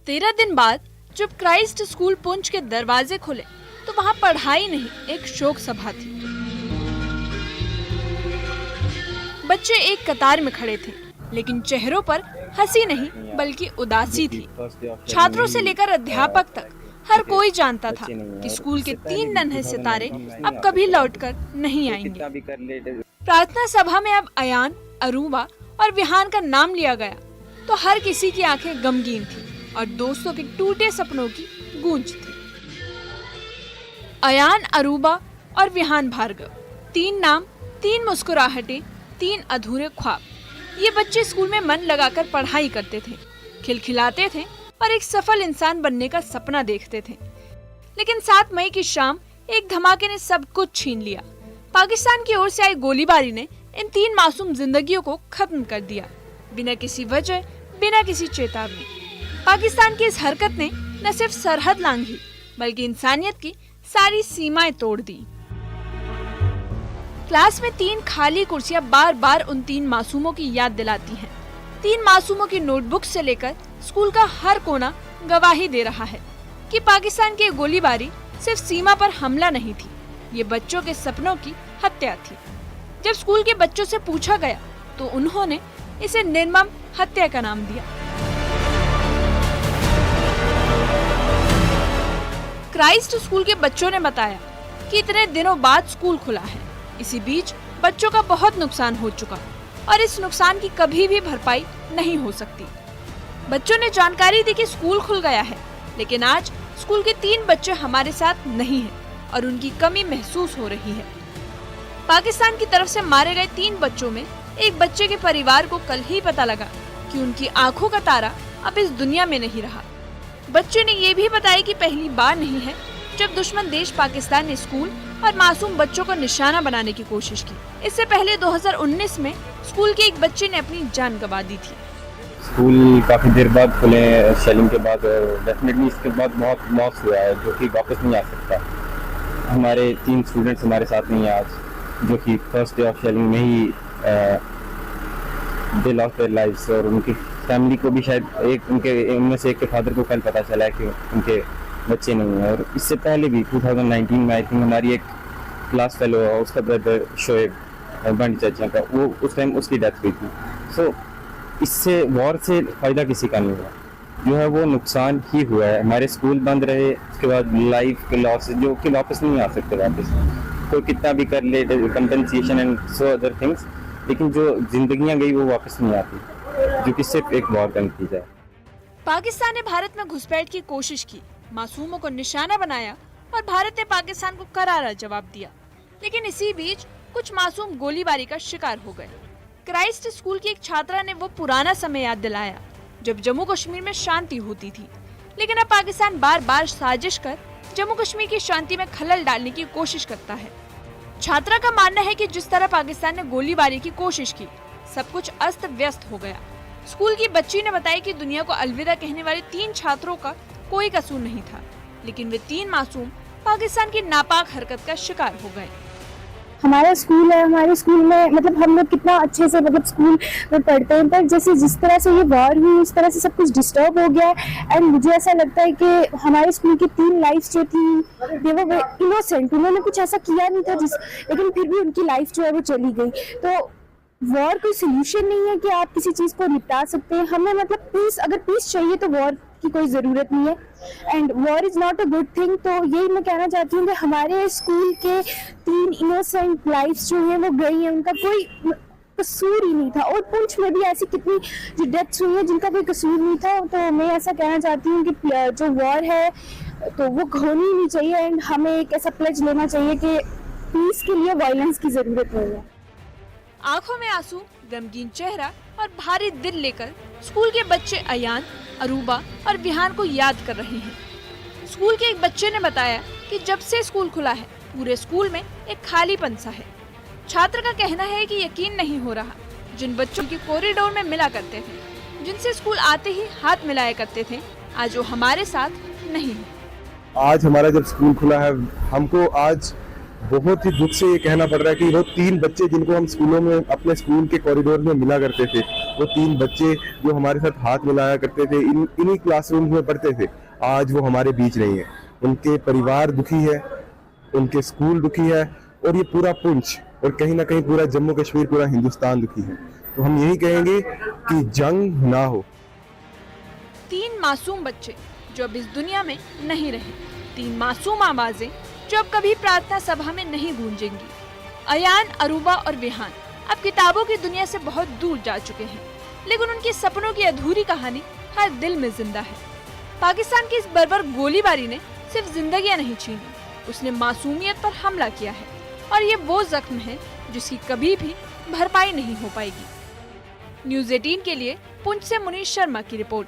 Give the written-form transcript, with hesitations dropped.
13 दिन बाद जब क्राइस्ट स्कूल पुंछ के दरवाजे खुले तो वहाँ पढ़ाई नहीं, एक शोक सभा थी। बच्चे एक कतार में खड़े थे, लेकिन चेहरों पर हंसी नहीं बल्कि उदासी थी। छात्रों से लेकर अध्यापक तक हर कोई जानता था कि स्कूल के 3 नन्हे सितारे अब कभी लौटकर नहीं आएंगे। प्रार्थना सभा में अब अयान, अरूबा और विहान का नाम लिया गया तो हर किसी की आंखें गमगीन थी और दोस्तों के टूटे सपनों की गूंज थी। अयान, अरूबा और विहान भार्गव, 3 नाम, 3 मुस्कुराहटें, 3 अधूरे ख्वाब। ये बच्चे स्कूल में मन लगाकर पढ़ाई करते थे, खिलखिलाते थे और एक सफल इंसान बनने का सपना देखते थे। लेकिन 7 मई की शाम एक धमाके ने सब कुछ छीन लिया। पाकिस्तान की ओर से आई गोलीबारी ने इन 3 मासूम जिंदगियों को खत्म कर दिया, बिना किसी वजह, बिना किसी चेतावनी। पाकिस्तान की इस हरकत ने न सिर्फ सरहद लांघी बल्कि इंसानियत की सारी सीमाएं तोड़ दी। क्लास में 3 खाली कुर्सियां बार बार उन 3 मासूमों की याद दिलाती हैं। 3 मासूमों की नोटबुक से लेकर स्कूल का हर कोना गवाही दे रहा है कि पाकिस्तान की गोलीबारी सिर्फ सीमा पर हमला नहीं थी, ये बच्चों के सपनों की हत्या थी। जब स्कूल के बच्चों से पूछा गया तो उन्होंने इसे निर्मम हत्या का नाम दिया। क्राइस्ट स्कूल के बच्चों ने बताया कि इतने दिनों बाद स्कूल खुला है, इसी बीच बच्चों का बहुत नुकसान हो चुका और इस नुकसान की कभी भी भरपाई नहीं हो सकती। बच्चों ने जानकारी दी कि स्कूल खुल गया है, लेकिन आज स्कूल के 3 बच्चे हमारे साथ नहीं हैं और उनकी कमी महसूस हो रही है। पाकिस्तान की तरफ से मारे गए 3 बच्चों में एक बच्चे के परिवार को कल ही पता लगा कि उनकी आंखों का तारा अब इस दुनिया में नहीं रहा। बच्चे ने ये भी बताया कि पहली बार नहीं है जब दुश्मन देश पाकिस्तान ने स्कूल और मासूम बच्चों को निशाना बनाने की कोशिश की। इससे पहले 2019 में स्कूल के एक बच्चे ने अपनी जान गंवा दी थी। स्कूल काफ़ी देर बाद खुले शेलिंग के बाद, और डेफिनेटली इसके बाद बहुत लॉस हुआ है जो कि वापस नहीं आ सकता। हमारे 3 स्टूडेंट्स हमारे साथ नहीं है आज, जो कि फर्स्ट डे ऑफ शेलिंग में ही दे लॉस्ट देयर लाइव्स, और उनकी फैमिली को भी शायद उनमें से एक के फादर को कल पता चला है कि उनके बच्चे नहीं हैं। और इससे पहले भी 2019 में आई थिंक हमारी एक क्लास फेलो है, उसका ब्रदर शोएब बंडी चाचा का, वो उस टाइम उसकी डेथ हुई थी। सो इससे वॉर से फ़ायदा किसी का नहीं हुआ, जो है वो नुकसान ही हुआ है। हमारे स्कूल बंद रहे, उसके बाद लाइफ के लॉस जो कि वापस नहीं आ सकते वापस, तो कितना भी कर ले compensation and so other things, लेकिन जो जिंदगियां गई वो वापस नहीं आती, जो कि सिर्फ एक वॉर का नतीजा है। पाकिस्तान ने भारत में घुसपैठ की कोशिश की, मासूमों को निशाना बनाया और भारत ने पाकिस्तान को करारा जवाब दिया। लेकिन इसी बीच कुछ मासूम गोलीबारी का शिकार हो गए। क्राइस्ट स्कूल की एक छात्रा ने वो पुराना समय याद दिलाया जब जम्मू कश्मीर में शांति होती थी। लेकिन अब पाकिस्तान बार बार साजिश कर जम्मू कश्मीर की शांति में खलल डालने की कोशिश करता है। छात्रा का मानना है कि जिस तरह पाकिस्तान ने गोलीबारी की कोशिश की, सब कुछ अस्त व्यस्त हो गया। स्कूल की बच्ची ने बताया कि दुनिया को अलविदा कहने वाले 3 छात्रों का कोई कसूर नहीं था, लेकिन वे 3 मासूम पाकिस्तान की नापाक हरकत का शिकार हो गए। हमारा स्कूल है, हमारे स्कूल में मतलब हम लोग कितना अच्छे से मतलब स्कूल में पढ़ते हैं, पर जैसे जिस तरह से ये वॉर हुई उस तरह से सब कुछ डिस्टर्ब हो गया है। एंड मुझे ऐसा लगता है कि हमारे स्कूल की 3 लाइफ जो थी वो इनोसेंट, उन्होंने कुछ ऐसा किया नहीं था लेकिन फिर भी उनकी लाइफ जो है वो चली गई। तो वॉर कोई सोल्यूशन नहीं है कि आप किसी चीज़ को निपटा सकते हैं। हमें मतलब पीस, अगर पीस चाहिए तो वॉर की कोई ज़रूरत नहीं है, and war is not a good thing. तो यही मैं कहना चाहती हूँ कि हमारे स्कूल के 3 इनोसेंट लाइफ्स जो हैं वो गई हैं, उनका कोई कसूर ही नहीं था। और पुंछ में भी ऐसी कितनी जो डेथ्स हुई हैं जिनका कोई कसूर नहीं था। तो मैं ऐसा कहना चाहती हूँ कि जो वॉर है तो वो होनी नहीं चाहिए, एंड हमें एक ऐसा प्लेज लेना चाहिए कि पीस के लिए वायलेंस की ज़रूरत नहीं है। आंखों में आंसू, गमगीन चेहरा और भारी दिल लेकर स्कूल के बच्चे अयान, अरूबा और विहान को याद कर रहे हैं। स्कूल के एक बच्चे ने बताया कि जब से स्कूल खुला है पूरे स्कूल में एक खालीपन सा है। छात्र का कहना है कि यकीन नहीं हो रहा, जिन बच्चों की कॉरिडोर में मिला करते थे, जिनसे स्कूल आते ही हाथ मिलाया करते थे, आज वो हमारे साथ नहीं है। आज हमारा जब स्कूल खुला है, हमको आज बहुत ही दुख से ये कहना पड़ रहा है कि वो 3 बच्चे जिनको हम स्कूलों में अपने स्कूल के कॉरिडोर में मिला करते थे, वो 3 बच्चे जो हमारे साथ हाथ मिलाया करते थे, इन्हीं क्लासरूम में पढ़ते थे, आज वो हमारे बीच नहीं है। उनके परिवार दुखी है, उनके स्कूल दुखी है, और ये पूरा पुंछ और कहीं ना कहीं पूरा जम्मू कश्मीर, पूरा हिंदुस्तान दुखी है। तो हम यही कहेंगे कि जंग ना हो। 3 मासूम बच्चे जो अब इस दुनिया में नहीं रहे, 3 मासूम आवाजें जो अब कभी प्रार्थना सभा में नहीं गूंजेंगी। अयान, अरूबा और विहान अब किताबों की दुनिया से बहुत दूर जा चुके हैं, लेकिन उनके सपनों की अधूरी कहानी हर दिल में जिंदा है। पाकिस्तान की इस बर्बर गोलीबारी ने सिर्फ जिंदगियां नहीं छीनी, उसने मासूमियत पर हमला किया है, और ये वो जख्म है जिसकी कभी भी भरपाई नहीं हो पाएगी। न्यूज़ 18 के लिए पुंछ से मुनीश शर्मा की रिपोर्ट।